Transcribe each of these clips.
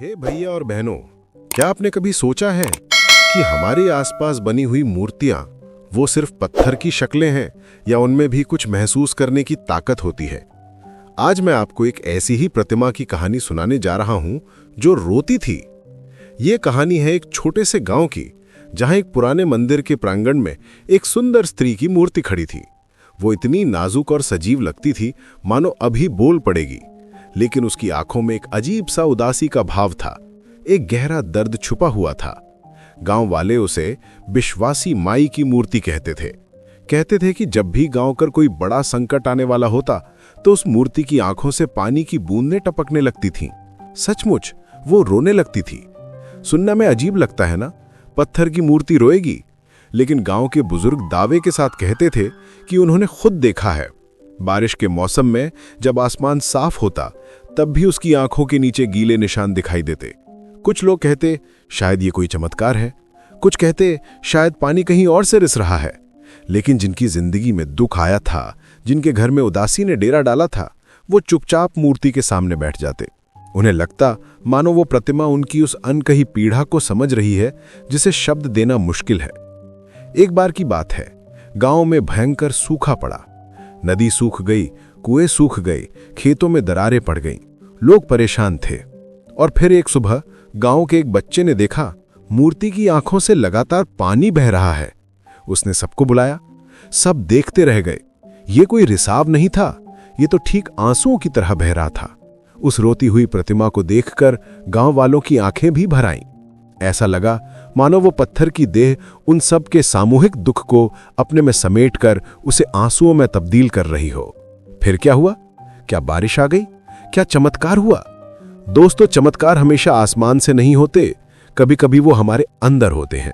हे भैया और बहनों, क्या आपने कभी सोचा है कि हमारे आसपास बनी हुई मूर्तियां वो सिर्फ पत्थर की शक्लें हैं या उनमें भी कुछ महसूस करने की ताकत होती है। आज मैं आपको एक ऐसी ही प्रतिमा की कहानी सुनाने जा रहा हूं जो रोती थी। ये कहानी है एक छोटे से गांव की, जहां एक पुराने मंदिर के प्रांगण में एक सुंदर स्त्री की मूर्ति खड़ी थी। वो इतनी नाजुक और सजीव लगती थी मानो अभी बोल पड़ेगी, लेकिन उसकी आंखों में एक अजीब सा उदासी का भाव था। एक गहरा दर्द छुपा हुआ था। गांव वाले उसे विश्वासी माई की मूर्ति कहते थे कि जब भी गांव कर कोई बड़ा संकट आने वाला होता तो उस मूर्ति की आंखों से पानी की बूंदें टपकने लगती थीं। सचमुच वो रोने लगती थी। सुनने में अजीब लगता है ना, पत्थर की मूर्ति रोएगी, लेकिन गांव के बुजुर्ग दावे के साथ कहते थे कि उन्होंने खुद देखा है। बारिश के मौसम में जब आसमान साफ होता तब भी उसकी आंखों के नीचे गीले निशान दिखाई देते। कुछ लोग कहते शायद ये कोई चमत्कार है, कुछ कहते शायद पानी कहीं और से रिस रहा है। लेकिन जिनकी जिंदगी में दुख आया था, जिनके घर में उदासी ने डेरा डाला था, वो चुपचाप मूर्ति के सामने बैठ जाते। उन्हें लगता मानो वो प्रतिमा उनकी उस अनकही पीड़ा को समझ रही है जिसे शब्द देना मुश्किल है। एक बार की बात है, गांव में भयंकर सूखा पड़ा। नदी सूख गई, कुएं सूख गए, खेतों में दरारें पड़ गईं। लोग परेशान थे। और फिर एक सुबह गांव के एक बच्चे ने देखा मूर्ति की आंखों से लगातार पानी बह रहा है। उसने सबको बुलाया। सब देखते रह गए। ये कोई रिसाव नहीं था, ये तो ठीक आंसुओं की तरह बह रहा था। उस रोती हुई प्रतिमा को देखकर गांव वालों की आंखें भी भर आईं। ऐसा लगा मानो वो पत्थर की देह उन सब के सामूहिक दुख को अपने में समेटकर उसे आंसुओं में तब्दील कर रही हो। फिर क्या हुआ? क्या बारिश आ गई? क्या चमत्कार हुआ? दोस्तों, चमत्कार हमेशा आसमान से नहीं होते, कभी कभी वो हमारे अंदर होते हैं।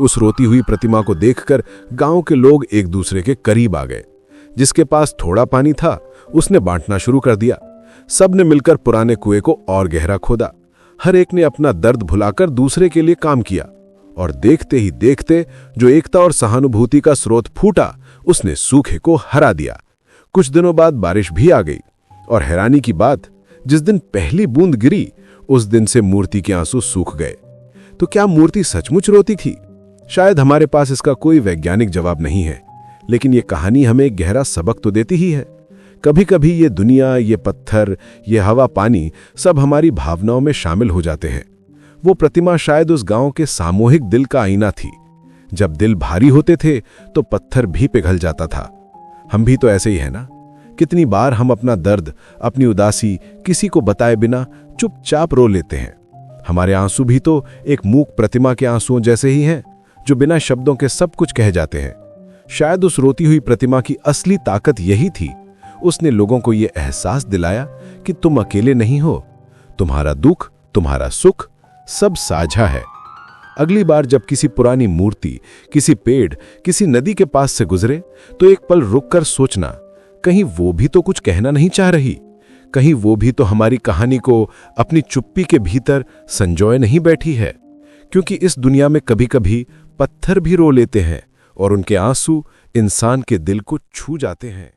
उस रोती हुई प्रतिमा को देखकर गांव के लोग एक दूसरे के करीब आ गए। जिसके पास थोड़ा पानी था उसने बांटना शुरू कर दिया। सब ने मिलकर पुराने कुएं को और गहरा खोदा। हर एक ने अपना दर्द भुलाकर दूसरे के लिए काम किया। और देखते ही देखते जो एकता और सहानुभूति का स्रोत फूटा, उसने सूखे को हरा दिया। कुछ दिनों बाद बारिश भी आ गई। और हैरानी की बात, जिस दिन पहली बूंद गिरी उस दिन से मूर्ति के आंसू सूख गए। तो क्या मूर्ति सचमुच रोती थी? शायद हमारे पास इसका कोई वैज्ञानिक जवाब नहीं है, लेकिन ये कहानी हमें एक गहरा सबक तो देती ही है। कभी कभी ये दुनिया, ये पत्थर, ये हवा, पानी सब हमारी भावनाओं में शामिल हो जाते हैं। वो प्रतिमा शायद उस गांव के सामूहिक दिल का आईना थी। जब दिल भारी होते थे तो पत्थर भी पिघल जाता था। हम भी तो ऐसे ही है ना। कितनी बार हम अपना दर्द, अपनी उदासी किसी को बताए बिना चुपचाप रो लेते हैं। हमारे आंसू भी तो एक मूक प्रतिमा के आंसुओं जैसे ही हैं, जो बिना शब्दों के सब कुछ कह जाते हैं। शायद उस रोती हुई प्रतिमा की असली ताकत यही थी। उसने लोगों को यह एहसास दिलाया कि तुम अकेले नहीं हो, तुम्हारा दुख, तुम्हारा सुख सब साझा है। अगली बार जब किसी पुरानी मूर्ति, किसी पेड़, किसी नदी के पास से गुजरे तो एक पल रुककर सोचना, कहीं वो भी तो कुछ कहना नहीं चाह रही, कहीं वो भी तो हमारी कहानी को अपनी चुप्पी के भीतर संजोए नहीं बैठी है। क्योंकि इस दुनिया में कभी कभी पत्थर भी रो लेते हैं और उनके आंसू इंसान के दिल को छू जाते हैं।